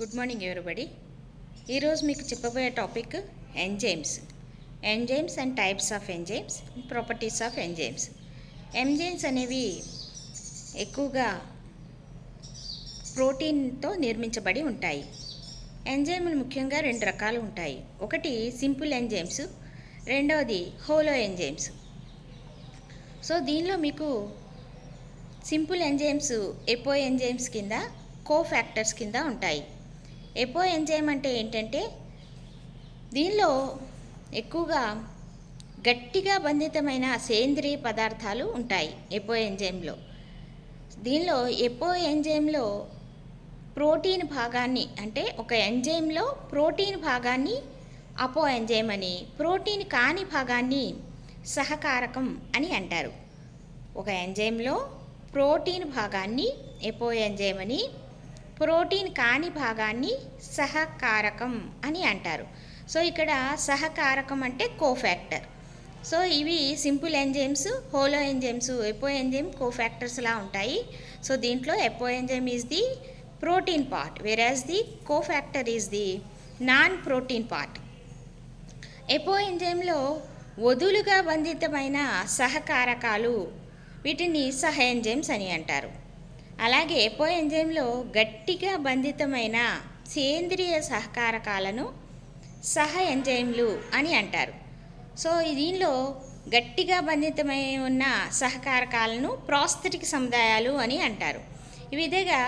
Good morning everybody. ఈరోజు మీకు చెప్పబోయే topic enzymes. Enzymes and types of enzymes, properties of enzymes. Enzymes అనేవి ఎక్కువగా ప్రోటీన్తో నిర్మించబడి ఉంటాయి. ఎంజైమ్లు ముఖ్యంగా రెండు రకాలు ఉంటాయి. ఒకటి సింపుల్ ఎంజైమ్స్, రెండవది హోలో ఎంజైమ్స్. సో దీనిలో మీకు సింపుల్ ఎంజైమ్స్ ఎపో ఎంజైమ్స్ కింద, కోఫాక్టర్స్ కింద ఉంటాయి. ఎపో ఎంజైమ్ అంటే ఏంటంటే దీనిలో ఎక్కువగా గట్టిగా బంధితమైన సేంద్రియ పదార్థాలు ఉంటాయి. ఎపో ఎంజైమ్లో ఎపో ఎంజైమ్లో ప్రోటీన్ భాగాన్ని, అంటే ఒక ఎంజైమ్లో ప్రోటీన్ భాగాన్ని అపో ఎంజైమ్ అని, ప్రోటీన్ కాని భాగాన్ని సహకారకం అని అంటారు. ఒక ఎంజైమ్లో ప్రోటీన్ భాగాన్ని ఎపో ఎంజైమ్ అని, ప్రోటీన్ కాని భాగాన్ని సహకారకం అని అంటారు. సో ఇక్కడ సహకారకం అంటే కోఫాక్టర్. సో ఇవి simple enzymes, holo enzymes, apo enzyme కోఫాక్టర్స్లా ఉంటాయి. సో దీంట్లో apo enzyme is the protein part, whereas the cofactor is the non protein part. Apo ఎంజైమ్లో వదులుగా బంధితమైన సహకారకాలు, వీటిని సహ ఎంజైమ్స్ అని అంటారు. అలాగే ఎపో ఎంజైమ్లో గట్టిగా బంధితమైన సేంద్రియ సహకారకాలను సహ ఎంజైమ్లు అని అంటారు. సో దీనిలో గట్టిగా బంధితమై ఉన్న సహకారకాలను ప్రాస్థెటిక్ సముదాయాలు అని అంటారు. ఈ విధంగా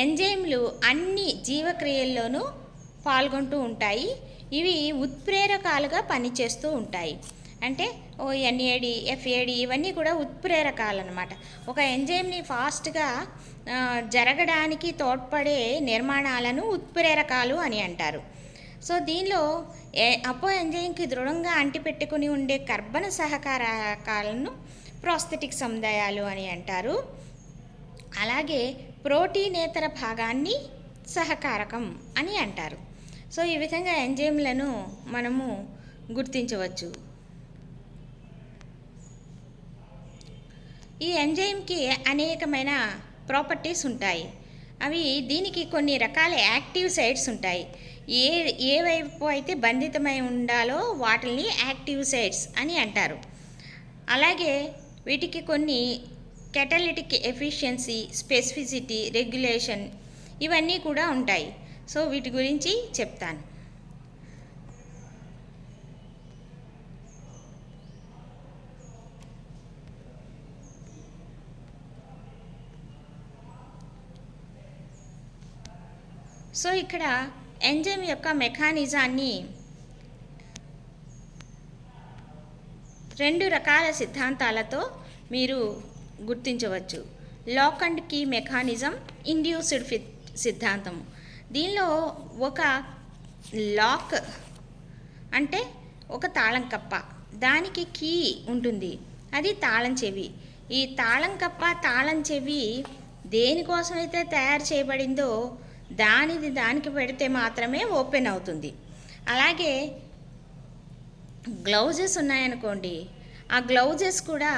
ఎంజైమ్లు అన్ని జీవక్రియల్లోనూ పాల్గొంటూ ఉంటాయి. ఇవి ఉత్ప్రేరకాలుగా పనిచేస్తూ ఉంటాయి. అంటే ఎన్ఏడి, ఎఫ్ఏడి ఇవన్నీ కూడా ఉత్ప్రేరకాలు అన్నమాట. ఒక ఎంజైమ్ని ఫాస్ట్గా జరగడానికి తోడ్పడే నిర్మాణాలను ఉత్ప్రేరకాలు అని అంటారు. సో దీనిలో అపో ఎంజైమ్కి దృఢంగా అంటిపెట్టుకుని ఉండే కర్బన సహకారకాలను ప్రాస్థెటిక్ సముదాయాలు అని అంటారు. అలాగే ప్రోటీనేతర భాగాన్ని సహకారకం అని అంటారు. సో ఈ విధంగా ఎంజైమ్లను మనము గుర్తించవచ్చు. ఈ ఎంజైమ్కి అనేకమైన ప్రాపర్టీస్ ఉంటాయి. దీనికి కొన్ని రకాల యాక్టివ్ సైట్స్ ఉంటాయి. ఏ వైపు అయితే బంధితమై ఉండాలో వాటిని యాక్టివ్ సైట్స్ అని అంటారు. అలాగే వీటికి కొన్ని కెటలిటిక్ ఎఫిషియన్సీ, స్పెసిఫిసిటీ, రెగ్యులేషన్ ఇవన్నీ కూడా ఉంటాయి. సో వీటి గురించి చెప్తాను. సో ఇక్కడ ఎంజైమ్ యొక్క మెకానిజాన్ని రెండు రకాల సిద్ధాంతాలతో మీరు గుర్తించవచ్చు. Lock and key mechanism, induced సిద్ధాంతం. దీనిలో ఒక లాక్ అంటే ఒక తాళం కప్ప, దానికి కీ ఉంటుంది, అది తాళం చెవి. ఈ తాళం కప్ప, తాళం చెవి దేనికోసమైతే తయారు చేయబడిందో దానికి పెడితే మాత్రమే ఓపెన్ అవుతుంది. అలాగే గ్లౌజెస్ ఉన్నాయనుకోండి, ఆ గ్లౌజెస్ కూడా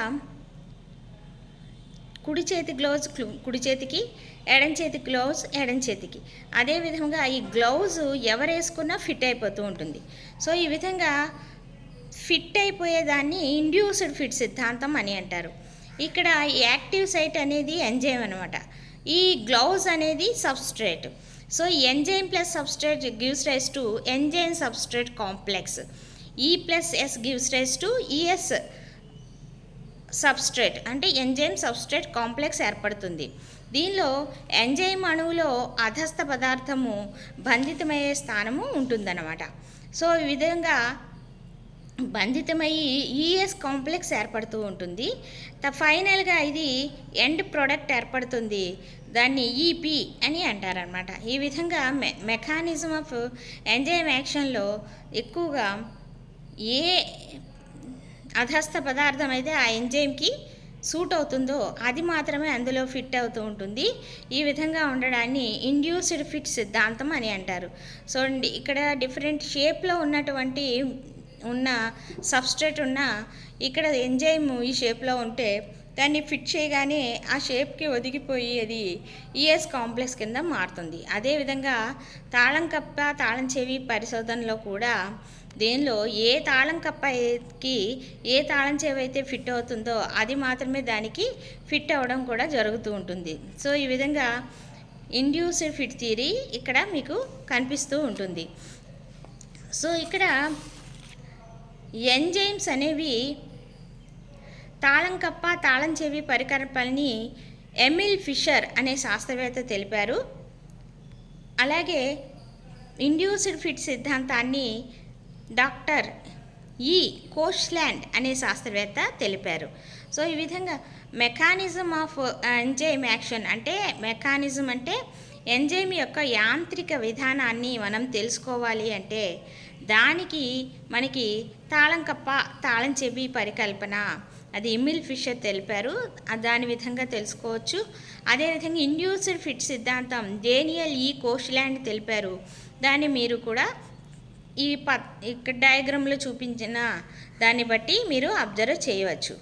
కుడి చేతి గ్లౌజ్ కుడి చేతికి, ఎడం చేతి గ్లౌజ్ ఎడం చేతికి. అదేవిధంగా ఈ గ్లౌజ్ ఎవరు వేసుకున్నా ఫిట్ అయిపోతూ ఉంటుంది. సో ఈ విధంగా ఫిట్ అయిపోయేదాన్ని ఇండ్యూస్డ్ ఫిట్ సిద్ధాంతం అని అంటారు. ఇక్కడ యాక్టివ్ సైట్ అనేది ఎంజైమ్ అనమాట. ఈ గ్లౌజ్ అనేది substrate. So enzyme plus substrate gives rise to enzyme substrate complex. E plus S gives rise to ES substrate, అంటే ఎంజైమ్ సబ్స్ట్రేట్ కాంప్లెక్స్ ఏర్పడుతుంది. దీనిలో ఎంజైమ్ అణువులో అధస్థ పదార్థము బంధితమయ్యే స్థానము ఉంటుందన్నమాట. సో ఈ విధంగా బంధితమయ్యి ఈఎస్ కాంప్లెక్స్ ఏర్పడుతూ ఉంటుంది. ఫైనల్గా ఇది ఎండ్ ప్రోడక్ట్ ఏర్పడుతుంది, దాన్ని ఈపీ అని అంటారనమాట. ఈ విధంగా మెకానిజం ఆఫ్ ఎంజైమ్ యాక్షన్లో ఎక్కువగా ఏ అధస్థ పదార్థం అయితే ఆ ఎంజైమ్కి సూట్ అవుతుందో అది మాత్రమే అందులో ఫిట్ అవుతూ ఉంటుంది. ఈ విధంగా ఉండడాన్ని ఇండ్యూస్డ్ ఫిట్ సిద్ధాంతం అని అంటారు. సో ఇక్కడ డిఫరెంట్ షేప్లో ఉన్న సబ్స్ట్రేట్ ఉన్న ఇక్కడ ఎంజైమ్ ఈ షేప్లో ఉంటే దాన్ని ఫిట్ చేయగానే ఆ షేప్కి ఒదిగిపోయి అది ఈఎస్ కాంప్లెక్స్ కింద మారుతుంది. అదేవిధంగా తాళం కప్ప తాళం చెవి పరిశోధనలో కూడా దేనిలో ఏ తాళం కప్పకి ఏ తాళం చెవి అయితే ఫిట్ అవుతుందో అది మాత్రమే దానికి ఫిట్ అవ్వడం కూడా జరుగుతూ ఉంటుంది. సో ఈ విధంగా ఇండ్యూస్డ్ ఫిట్ థియరీ ఇక్కడ మీకు కనిపిస్తూ ఉంటుంది. సో ఇక్కడ ఎంజైమ్స్ అనేవి తాళం కప్ప తాళం చెవి పరికల్పనని ఎమిల్ ఫిషర్ అనే శాస్త్రవేత్త తెలిపారు. అలాగే ఇండ్యూస్డ్ ఫిట్ సిద్ధాంతాన్ని డాక్టర్ ఈ కోష్లాండ్ అనే శాస్త్రవేత్త తెలిపారు. సో ఈ విధంగా మెకానిజం ఆఫ్ ఎంజైమ్ యాక్షన్ అంటే మెకానిజం అంటే ఎంజైమ్ యొక్క యాంత్రిక విధానాన్ని మనం తెలుసుకోవాలి అంటే దానికి మనకి తాళం కప్ప తాళం చెవి పరికల్పన అది ఎమిల్ ఫిషర్ తెలిపారు. దాని విధంగా తెలుసుకోవచ్చు. అదేవిధంగా ఇండ్యూస్డ్ ఫిట్ సిద్ధాంతం డేనియల్ ఈ కోష్లాండ్ తెలిపారు. దాన్ని మీరు కూడా ఇక్కడ డయాగ్రామ్లో చూపించిన దాన్ని బట్టి మీరు అబ్జర్వ్ చేయవచ్చు.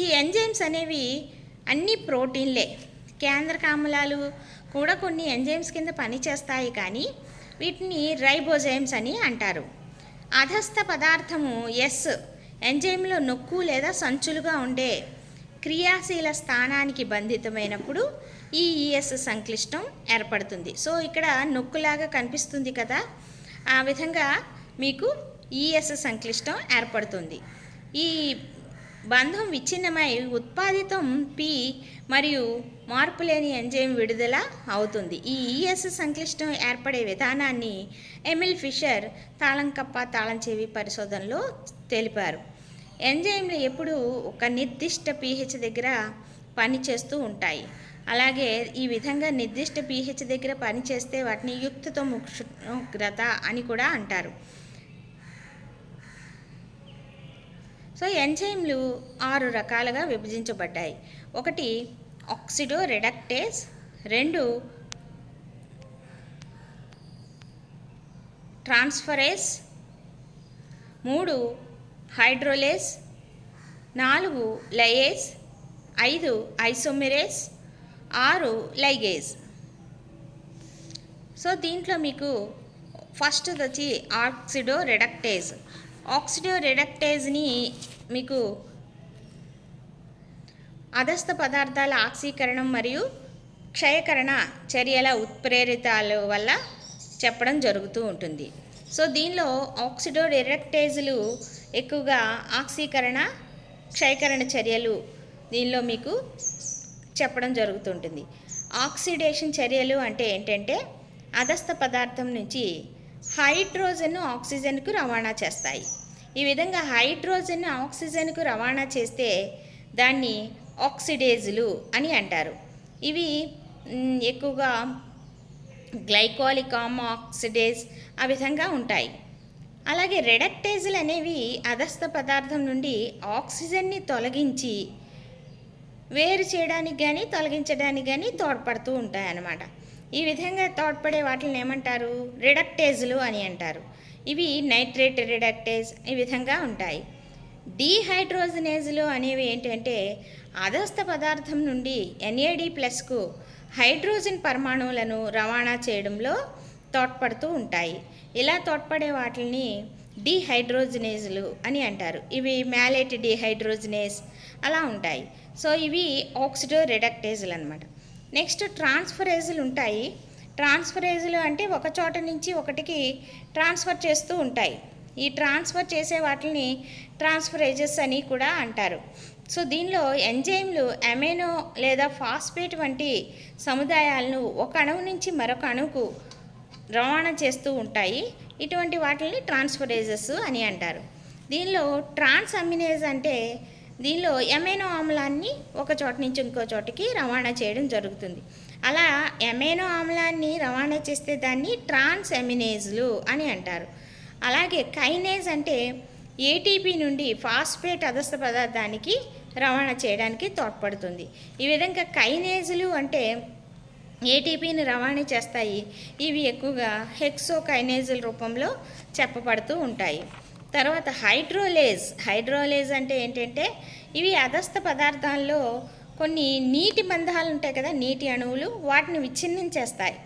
ఈ ఎంజైమ్స్ అనేవి అన్ని ప్రోటీన్లే. కేంద్రకామలాలు కూడా కొన్ని ఎంజైమ్స్ కింద పనిచేస్తాయి, కానీ వీటిని రైబోజైమ్స్ అని అంటారు. అధస్థ పదార్థము ఎస్ ఎంజైమ్లో నొక్కు లేదా సంచులుగా ఉండే క్రియాశీల స్థానానికి బంధితమైనప్పుడు ఈ ఈఎస్ సంక్లిష్టం ఏర్పడుతుంది. సో ఇక్కడ నొక్కులాగా కనిపిస్తుంది కదా, ఆ విధంగా మీకు ఈఎస్ సంక్లిష్టం ఏర్పడుతుంది. ఈ బంధం విచ్ఛిన్నమై ఉత్పాదితం పి మరియు మార్పులేని ఎంజైమ్ విడుదల అవుతుంది. ఈ ఈఎస్ సంక్లిష్టం ఏర్పడే విధానాన్ని ఎమిల్ ఫిషర్ తాళం కప్ప తాళం చెవి పరిశోధనలో తెలిపారు. ఎంజైమ్లు ఎప్పుడు ఒక నిర్దిష్ట పీహెచ్ దగ్గర పనిచేస్తూ ఉంటాయి. అలాగే ఈ విధంగా నిర్దిష్ట పీహెచ్ దగ్గర పనిచేస్తే వాటిని యుక్తతో ఉష్ణోగ్రత అని కూడా అంటారు. సో ఎంజైమ్లు 6 రకాలుగా విభజించబడ్డాయి. 1 ఆక్సిడో రెడక్టేజ్, 2 ట్రాన్స్ఫరేజ్, 3 హైడ్రోలేజ్, 4 లయేజ్, 5 ఐసోమెరేజ్, 6 లైగేజ్. సో దీంట్లో మీకు ఫస్ట్ వచ్చి ఆక్సిడో రెడక్టేజ్. ఆక్సిడో రెడక్టేజ్ని మీకు అధస్థ పదార్థాల ఆక్సీకరణం మరియు క్షయకరణ చర్యల ఉత్ప్రేరితాల వల్ల చెప్పడం జరుగుతూ ఉంటుంది. సో దీనిలో ఆక్సిడో రెడక్టేజ్లు ఎక్కువగా ఆక్సీకరణ క్షయకరణ చర్యలు దీనిలో మీకు చెప్పడం జరుగుతుంటుంది. ఆక్సిడేషన్ చర్యలు అంటే ఏంటంటే అధస్థ పదార్థం నుంచి హైడ్రోజన్ ఆక్సిజన్కు రవాణా చేస్తాయి. ఈ విధంగా హైడ్రోజన్ ఆక్సిజన్కు రవాణా చేస్తే దాన్ని ఆక్సిడేజ్లు అని అంటారు. ఇవి ఎక్కువగా గ్లైకోలిక్ ఆక్సిడేజ్ ఆ విధంగా ఉంటాయి. అలాగే రెడక్టేజ్లు అనేవి అధస్థ పదార్థం నుండి ఆక్సిజన్ని తొలగించి వేరు చేయడానికి కానీ తొలగించడానికి కానీ తోడ్పడుతూ ఉంటాయి అన్నమాట. ఈ విధంగా తోడ్పడే వాటిని ఏమంటారు? రిడక్టేజ్లు అని అంటారు. ఇవి నైట్రేట్ రిడక్టేజ్ ఈ విధంగా ఉంటాయి. డీహైడ్రోజనేజ్లు అనేవి ఏంటంటే అధస్థ పదార్థం నుండి NAD+కు హైడ్రోజన్ పరమాణువులను రవాణా చేయడంలో తోడ్పడుతూ ఉంటాయి. ఇలా తోడ్పడే వాటిని డీహైడ్రోజనేజ్లు అని అంటారు. ఇవి మ్యాలేట్ డీహైడ్రోజనేజ్ అలా ఉంటాయి. సో ఇవి ఆక్సిడో రెడక్టేజ్లు అనమాట. నెక్స్ట్ ట్రాన్స్ఫరేజ్లు ఉంటాయి. ట్రాన్స్ఫరేజ్లు అంటే ఒక చోట నుంచి ఒకటికి ట్రాన్స్ఫర్ చేస్తూ ఉంటాయి. ఈ ట్రాన్స్ఫర్ చేసే వాటిని ట్రాన్స్ఫరేజెస్ అని కూడా అంటారు. సో దీనిలో ఎంజైమ్లు అమైనో లేదా ఫాస్ఫేట్ వంటి సముదాయాలను ఒక అణువు నుంచి మరొక అణువుకు రవాణా చేస్తూ ఉంటాయి. ఇటువంటి వాటిని ట్రాన్స్ఫరేజెస్ అని అంటారు. దీనిలో ట్రాన్స్ అమినేజ్ అంటే దీనిలో అమైనో ఆమ్లాన్ని ఒక చోట నుంచి ఇంకో చోటికి రవాణా చేయడం జరుగుతుంది. అలా అమైనో ఆమ్లాన్ని రవాణా చేస్తే దాన్ని ట్రాన్స్ అమినేజ్లు అని అంటారు. అలాగే కైనేజ్ అంటే ATP నుండి ఫాస్ఫేట్ అధస్థ పదార్థానికి రవాణా చేయడానికి తోడ్పడుతుంది. ఈ విధంగా కైనేజ్లు అంటే ATPని రవాణా చేస్తాయి. ఇవి ఎక్కువగా హెక్సోకైనేజ్ల రూపంలో చెప్పబడుతూ ఉంటాయి. తర్వాత హైడ్రోలేజ్ అంటే ఏంటంటే ఇవి అధస్థ పదార్థాల్లో కొన్ని నీటి బంధాలు ఉంటాయి కదా, నీటి అణువులు, వాటిని విచ్ఛిన్నం చేస్తాయి.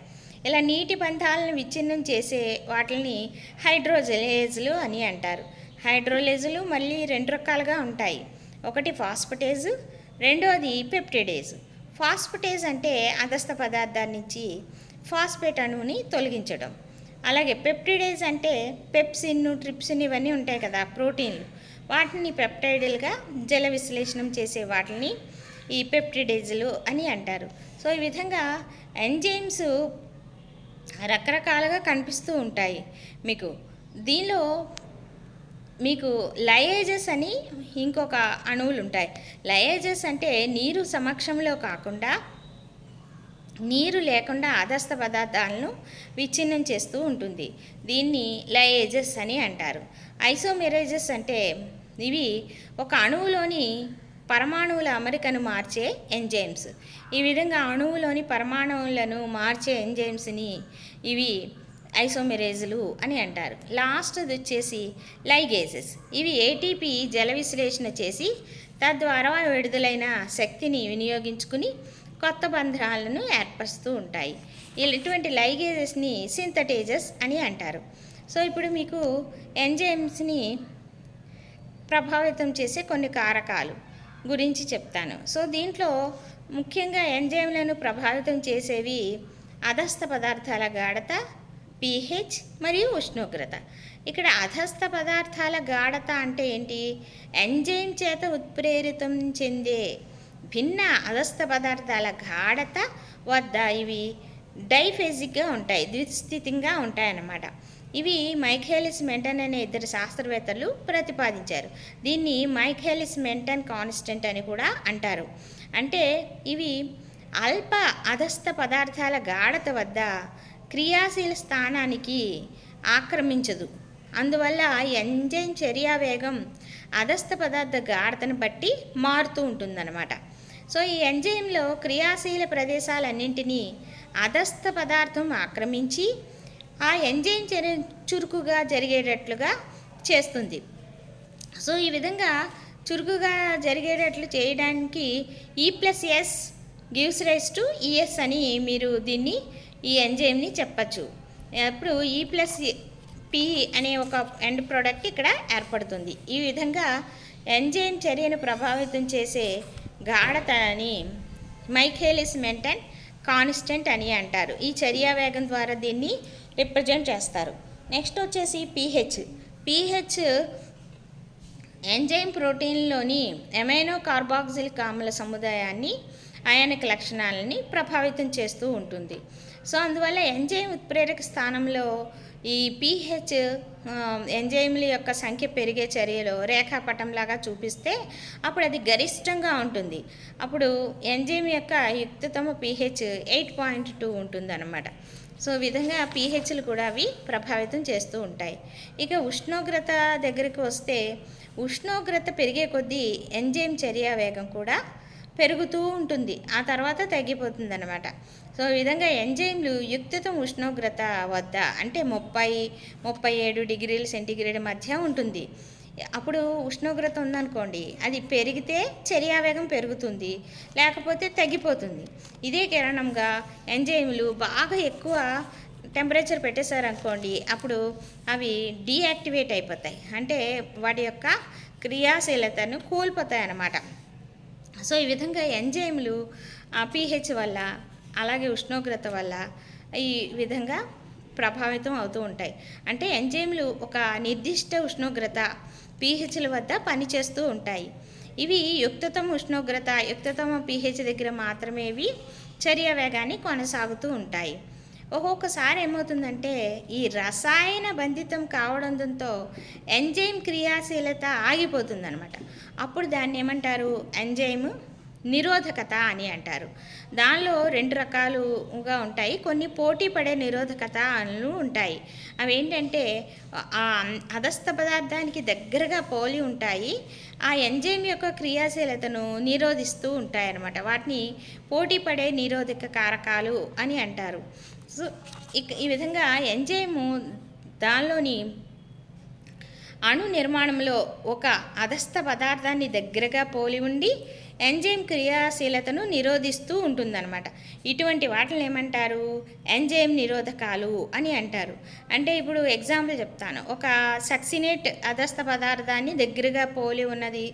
ఇలా నీటి బంధాలను విచ్ఛిన్నం చేసే వాటిని హైడ్రోజలేజ్లు అని అంటారు. హైడ్రోలేజులు మళ్ళీ రెండు రకాలుగా ఉంటాయి. ఒకటి ఫాస్ఫటేజ్, రెండోది పెప్టిడేజ్. ఫాస్ఫటేజ్ అంటే అధస్థ పదార్థాన్ని నుంచి ఫాస్ఫేట్ అణువుని తొలగించడం. అలాగే పెప్టిడేజ్ అంటే పెప్సిన్, ట్రిప్సిన్ ఇవన్నీ ఉంటాయి కదా ప్రోటీన్లు, వాటిని పెప్టైడ్లుగా జల విశ్లేషణం చేసే వాటిని ఈ పెప్టిడేజ్లు అని అంటారు. సో ఈ విధంగా ఎంజైమ్స్ రకరకాలుగా కనిపిస్తూ ఉంటాయి మీకు. దీనిలో మీకు లయేజెస్ అని ఇంకొక అణువులు ఉంటాయి. లయేజెస్ అంటే నీరు సమక్షంలో కాకుండా, నీరు లేకుండా అధస్థ పదార్థాలను విచ్ఛిన్నం చేస్తూ ఉంటుంది. దీన్ని లయేజెస్ అని అంటారు. ఐసోమెరేజెస్ అంటే ఇవి ఒక అణువులోని పరమాణువుల అమరికను మార్చే ఎంజైమ్స్. ఈ విధంగా అణువులోని పరమాణువులను మార్చే ఎంజైమ్స్ని ఇవి ఐసోమెరేజ్లు అని అంటారు. లాస్ట్ది వచ్చేసి లైగేజెస్. ఇవి ఏటీపీ జల విశ్లేషణ చేసి తద్వారా విడుదలైన శక్తిని వినియోగించుకుని కొత్త బంధాలను ఏర్పరుస్తూ ఉంటాయి. ఇటువంటి లైగేజెస్ని సింథటేజెస్ అని అంటారు. సో ఇప్పుడు మీకు ఎంజైమ్స్ని ప్రభావితం చేసే కొన్ని కారకాలు గురించి చెప్తాను. సో దీంట్లో ముఖ్యంగా ఎంజైమ్లను ప్రభావితం చేసేవి అధస్థ పదార్థాల గాఢత, pH మరియు ఉష్ణోగ్రత. ఇక్కడ అధస్థ పదార్థాల గాఢత అంటే ఏంటి? ఎంజైమ్ చేత ఉత్ప్రేరితం చెందే భిన్న అధస్థ పదార్థాల గాఢత వద్ద ఇవి డైఫేజిక్గా ఉంటాయి, ద్విస్థితిగా ఉంటాయన్నమాట. ఇవి మైఖేలిస్ మెంటన్ అనే ఇద్దరు శాస్త్రవేత్తలు ప్రతిపాదించారు. దీన్ని మైఖేలిస్ మెంటన్ కాన్స్టెంట్ అని కూడా అంటారు. అంటే ఇవి అల్ప అధస్థ పదార్థాల గాఢత వద్ద క్రియాశీల స్థానానికి ఆక్రమించదు. అందువల్ల ఎంజైమ్ చర్యా వేగం అధస్థ పదార్థ గాఢతను బట్టి మారుతూ ఉంటుందన్నమాట. సో ఈ ఎంజైమ్లో క్రియాశీల ప్రదేశాలన్నింటినీ అధస్థ పదార్థం ఆక్రమించి ఆ ఎంజైమ్ చర్య చురుకుగా జరిగేటట్లుగా చేస్తుంది. సో ఈ విధంగా చురుకుగా జరిగేటట్లు చేయడానికి E+S gives rise to ES అని మీరు దీన్ని ఈ ఎంజైమ్ని చెప్పచ్చు. అప్పుడు E+P అనే ఒక ఎండ్ ప్రోడక్ట్ ఇక్కడ ఏర్పడుతుంది. ఈ విధంగా ఎంజైమ్ చర్యను ప్రభావితం చేసే గాఢతని మైఖేలిస్ మెంటన్ కాన్స్టెంట్ అని అంటారు. ఈ చర్యా వేగం ద్వారా దీన్ని రిప్రజెంట్ చేస్తారు. నెక్స్ట్ వచ్చేసి pH ఎంజైమ్ ప్రోటీన్లోని ఎమైనో కార్బాక్సిలిక్ ఆమ్ల సముదాయాన్ని, అయానిక్ లక్షణాలని ప్రభావితం చేస్తూ ఉంటుంది. సో అందువల్ల ఎంజైమ్ ఉత్ప్రేరక స్థానంలో ఈ pH ఎంజైమ్ల యొక్క సంఖ్య పెరిగే చర్యలో రేఖాపటంలాగా చూపిస్తే అప్పుడు అది గరిష్టంగా ఉంటుంది. అప్పుడు ఎంజైమ్ యొక్క యుక్తతమ pH 8.2 ఉంటుందన్నమాట. సో ఈ విధంగా pHలు కూడా అవి ప్రభావితం చేస్తూ ఉంటాయి. ఇక ఉష్ణోగ్రత దగ్గరికి వస్తే ఉష్ణోగ్రత పెరిగే కొద్దీ ఎంజైమ్ చర్యా వేగం కూడా పెరుగుతూ ఉంటుంది, ఆ తర్వాత తగ్గిపోతుంది అన్నమాట. సో ఈ విధంగా ఎంజైమ్లు యుక్తతం ఉష్ణోగ్రత వద్ద అంటే 30-37 డిగ్రీల సెంటీగ్రేడ్ మధ్య ఉంటుంది. అప్పుడు ఉష్ణోగ్రత ఉందనుకోండి, అది పెరిగితే చర్యావేగం పెరుగుతుంది, లేకపోతే తగ్గిపోతుంది. ఇదే కారణంగా ఎంజైమ్లు బాగా ఎక్కువ టెంపరేచర్ పెట్టేశారనుకోండి, అప్పుడు అవి డీయాక్టివేట్ అయిపోతాయి, అంటే వాటి యొక్క క్రియాశీలతను కోల్పోతాయి అన్నమాట. సో ఈ విధంగా ఎంజైమ్లు pH వల్ల అలాగే ఉష్ణోగ్రత వల్ల ఈ విధంగా ప్రభావితం అవుతూ ఉంటాయి. అంటే ఎంజైమ్లు ఒక నిర్దిష్ట ఉష్ణోగ్రత pHల వద్ద పనిచేస్తూ ఉంటాయి. ఇవి యుక్తతమ ఉష్ణోగ్రత, యుక్తతమ pH దగ్గర మాత్రమే ఇవి చర్య వేగాన్ని కొనసాగుతూ ఉంటాయి. ఒక్కొక్కసారి ఏమవుతుందంటే ఈ రసాయన బంధితం కావడంతో ఎంజైమ్ క్రియాశీలత ఆగిపోతుందన్నమాట. అప్పుడు దాన్ని ఏమంటారు? ఎంజైమ్ నిరోధకత అని అంటారు. దానిలో 2 రకాలుగా ఉంటాయి. కొన్ని పోటీ పడే నిరోధకతలు ఉంటాయి. అవి ఏంటంటే అధస్థ పదార్థానికి దగ్గరగా పోలి ఉంటాయి, ఆ ఎంజైమ్ యొక్క క్రియాశీలతను నిరోధిస్తూ ఉంటాయి అన్నమాట. వాటిని పోటీ పడే నిరోధక కారకాలు అని అంటారు. సో ఈ విధంగా ఎంజైము దానిలోని అణు నిర్మాణంలో ఒక అధస్థ పదార్థాన్ని దగ్గరగా పోలి ఉండి ఎంజైమ్ క్రియాశీలతను నిరోధిస్తూ ఉంటుందన్నమాట. ఇటువంటి వాటిని ఏమంటారు? ఎంజైమ్ నిరోధకాలు అని అంటారు. అంటే ఇప్పుడు ఎగ్జాంపుల్ చెప్తాను. ఒక సక్సినేట్ అధస్థ పదార్థాన్ని దగ్గరగా పోలి ఉన్నది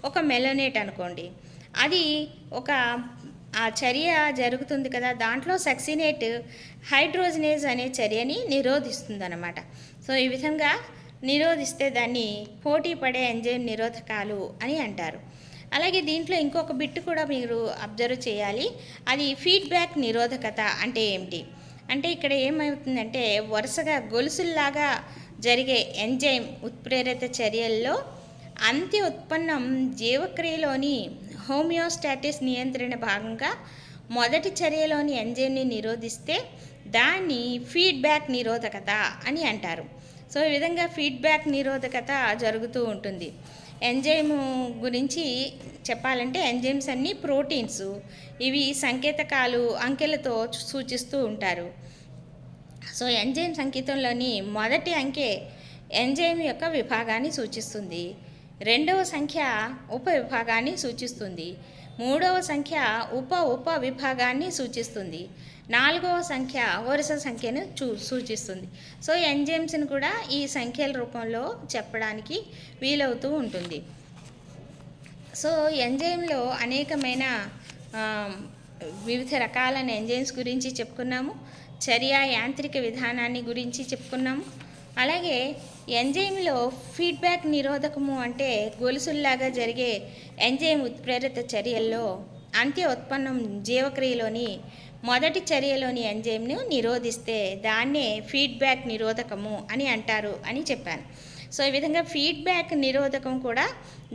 ఒక మెలనేట్ అనుకోండి. అది ఒక ఆ చర్య జరుగుతుంది కదా, దాంట్లో సక్సినేట్ హైడ్రోజనేజ్ అనే చర్యని నిరోధిస్తుంది అన్నమాట. సో ఈ విధంగా నిరోధిస్తే దాన్ని పోటీ పడే ఎంజైమ్ నిరోధకాలు అని అంటారు. అలాగే దీంట్లో ఇంకొక బిట్ కూడా మీరు అబ్జర్వ్ చేయాలి. అది ఫీడ్బ్యాక్ నిరోధకత అంటే ఏమిటి అంటే ఇక్కడ ఏమవుతుందంటే వరుసగా గొలుసుల్లాగా జరిగే ఎంజైమ్ ఉత్ప్రేరిత చర్యల్లో అంత్య ఉత్పన్నం జీవక్రియలోని హోమియోస్టాటిస్ నియంత్రణ భాగంగా మొదటి చర్యలోని ఎంజైమ్ని నిరోధిస్తే దాన్ని ఫీడ్బ్యాక్ నిరోధకత అని అంటారు. సో ఈ విధంగా ఫీడ్బ్యాక్ నిరోధకత జరుగుతూ ఉంటుంది. ఎంజైమ్ గురించి చెప్పాలంటే ఎంజైమ్స్ అన్నీ ప్రోటీన్స్. ఇవి సంకేతకాలు అంకెలతో సూచిస్తూ ఉంటారు. సో ఎంజైమ్ సంకేతంలోని మొదటి అంకె ఎంజైమ్ యొక్క విభాగాన్ని సూచిస్తుంది. రెండవ సంఖ్య ఉప విభాగాన్ని సూచిస్తుంది. మూడవ సంఖ్య ఉప విభాగాన్ని సూచిస్తుంది. నాలుగవ సంఖ్య వరుస సంఖ్యను సూచిస్తుంది. సో ఎంజైమ్స్ని కూడా ఈ సంఖ్యల రూపంలో చెప్పడానికి వీలవుతూ ఉంటుంది. సో ఎంజైమ్లో అనేకమైన వివిధ రకాలైన ఎంజైమ్స్ గురించి చెప్పుకున్నాము. చర్య యాంత్రిక విధానాన్ని గురించి చెప్పుకున్నాము. అలాగే ఎంజైమ్లో ఫీడ్బ్యాక్ నిరోధకము అంటే గొలుసుల్లాగా జరిగే ఎంజైమ్ ఉత్ప్రేరిత చర్యల్లో అంత్య ఉత్పన్నం జీవక్రియలోని మొదటి చర్యలోని ఎంజైమ్ను నిరోధిస్తే దాన్నే ఫీడ్బ్యాక్ నిరోధకము అని అంటారు అని చెప్పాను. సో ఈ విధంగా ఫీడ్బ్యాక్ నిరోధకం కూడా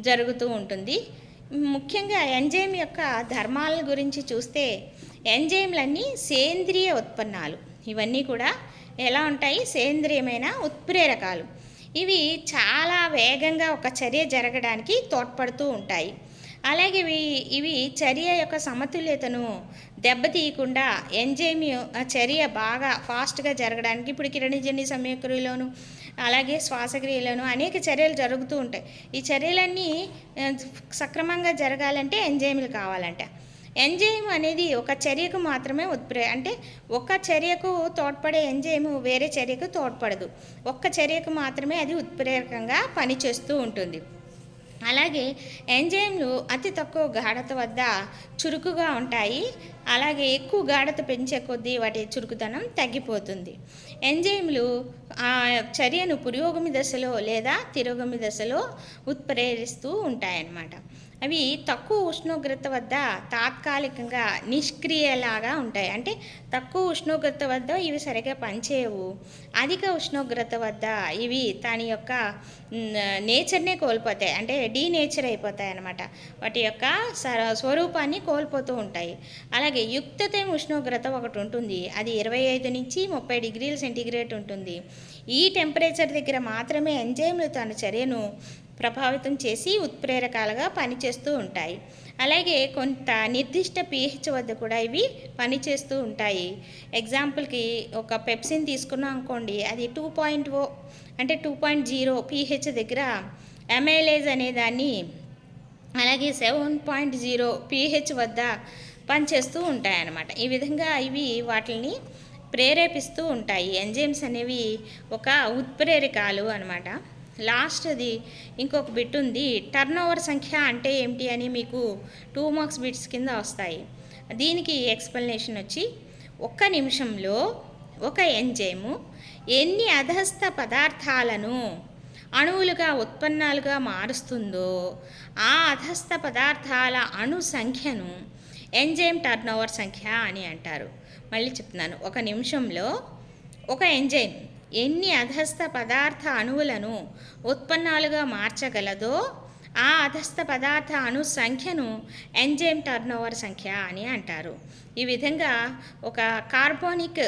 జరుగుతూ ఉంటుంది. ముఖ్యంగా ఎంజైమ్ యొక్క ధర్మాల గురించి చూస్తే ఎంజైమ్లన్నీ సేంద్రియ ఉత్పన్నాలు. ఇవన్నీ కూడా ఎలా ఉంటాయి? సేంద్రియమైన ఉత్ప్రేరకాలు. ఇవి చాలా వేగంగా ఒక చర్య జరగడానికి తోడ్పడుతూ ఉంటాయి. అలాగే ఇవి చర్య యొక్క సమతుల్యతను దెబ్బతీయకుండా ఎంజైమ్ చర్య బాగా ఫాస్ట్గా జరగడానికి ఇప్పుడు కిరణజన్య సమయక్రియలోను అలాగే శ్వాసక్రియలోను అనేక చర్యలు జరుగుతూ ఉంటాయి. ఈ చర్యలన్నీ సక్రమంగా జరగాలంటే ఎంజైమ్లు కావాలంట. ఎంజైమ్ అనేది ఒక చర్యకు మాత్రమే అంటే ఒక చర్యకు తోడ్పడే ఎంజైమ్ వేరే చర్యకు తోడ్పడదు. ఒక్క చర్యకు మాత్రమే అది ఉత్ప్రేరకంగా పనిచేస్తూ ఉంటుంది. అలాగే ఎంజైమ్లు అతి తక్కువ గాఢత వద్ద చురుకుగా ఉంటాయి. అలాగే ఎక్కువ గాఢత పెంచే కొద్దీ వాటి చురుకుదనం తగ్గిపోతుంది. ఎంజైమ్లు ఆ చర్యను పురోగమి దశలో లేదా తిరోగమి దశలో ఉత్ప్రేరిస్తూ ఉంటాయన్నమాట. అవి తక్కువ ఉష్ణోగ్రత వద్ద తాత్కాలికంగా నిష్క్రియలాగా ఉంటాయి. అంటే తక్కువ ఉష్ణోగ్రత వద్ద ఇవి సరిగా పనిచేయవు. అధిక ఉష్ణోగ్రత వద్ద ఇవి దాని యొక్క నేచర్నే కోల్పోతాయి. అంటే డీనేచర్ అయిపోతాయి అన్నమాట. వాటి యొక్క స్వరూపాన్ని కోల్పోతూ ఉంటాయి. అలాగే యుక్తతైన ఉష్ణోగ్రత ఒకటి ఉంటుంది. అది 25 నుంచి 30 డిగ్రీల సెంటీగ్రేడ్ ఉంటుంది. ఈ టెంపరేచర్ దగ్గర మాత్రమే ఎంజైమ్లు తన చర్యను ప్రభావితం చేసి ఉత్ప్రేరకాలుగా పనిచేస్తూ ఉంటాయి. అలాగే కొంత నిర్దిష్ట pH వద్ద కూడా ఇవి పనిచేస్తూ ఉంటాయి. ఎగ్జాంపుల్కి ఒక పెప్సిన్ తీసుకున్నాం అనుకోండి, అది 2.0 అంటే 2.0 pH దగ్గర అమైలేజ్ అనే దాన్ని అలాగే 7.0 pH వద్ద పనిచేస్తూ ఉంటాయన్నమాట. ఈ విధంగా ఇవి వాటిని ప్రేరేపిస్తూ ఉంటాయి. ఎంజైమ్స్ అనేవి ఒక ఉత్ప్రేరకాలు అనమాట. లాస్ట్ది ఇంకొక బిట్ ఉంది. టర్న్ ఓవర్ సంఖ్య అంటే ఏమిటి అని మీకు 2 మార్క్స్ బిట్స్ కింద వస్తాయి. దీనికి ఎక్స్ప్లెనేషన్ వచ్చి, ఒక్క నిమిషంలో ఒక ఎంజైము ఎన్ని అధస్థ పదార్థాలను అణువులుగా ఉత్పన్నాలుగా మారుస్తుందో ఆ అధస్థ పదార్థాల అణు సంఖ్యను ఎంజైమ్ టర్న్ ఓవర్ సంఖ్య అని అంటారు. మళ్ళీ చెప్తున్నాను, ఒక నిమిషంలో ఒక ఎంజైమ్ ఎన్ని అధస్థ పదార్థ అణువులను ఉత్పన్నాలుగా మార్చగలదో ఆ అధస్థ పదార్థ అణు సంఖ్యను ఎంజైమ్ టర్న్ ఓవర్ సంఖ్య అని అంటారు. ఈ విధంగా ఒక కార్బోనిక్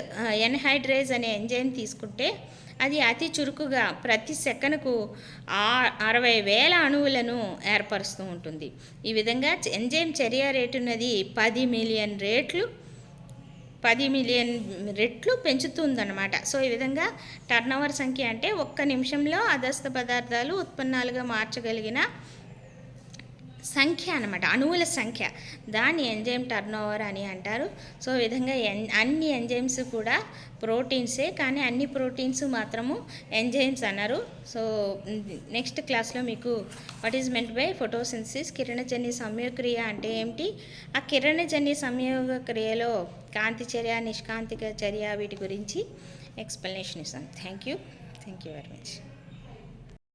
ఎన్హైడ్రేజ్ అనే ఎంజైమ్ తీసుకుంటే అది అతి చురుకుగా ప్రతి సెకనుకు 60,000 అణువులను ఏర్పరుస్తూ ఉంటుంది. ఈ విధంగా ఎంజైమ్ చర్య రేటు ఉన్నది 10 మిలియన్ రేట్లు 10 మిలియన్ రెట్లు పెంచుతుందన్నమాట. సో ఈ విధంగా టర్నోవర్ సంఖ్య అంటే ఒక్క నిమిషంలో అదస్త పదార్థాలు ఉత్పన్నాలుగా మార్చగలిగిన సంఖ్య అనమాట, అణువుల సంఖ్య. దాన్ని ఎంజైమ్ టర్నోవర్ అని అంటారు. సో ఈ విధంగా అన్ని ఎంజైమ్స్ కూడా ప్రోటీన్సే, కానీ అన్ని ప్రోటీన్స్ మాత్రము ఎంజైమ్స్ అన్నారు. సో నెక్స్ట్ క్లాస్లో మీకు what is meant by photosynthesis, కిరణజన్య సంయోగక్రియ అంటే ఏమిటి, ఆ కిరణజన్య సంయోగ క్రియలో కాంతి చర్య, నిష్కాంతిక చర్య, వీటి గురించి ఎక్స్ప్లెనేషన్ ఇస్తాను. Thank you very much.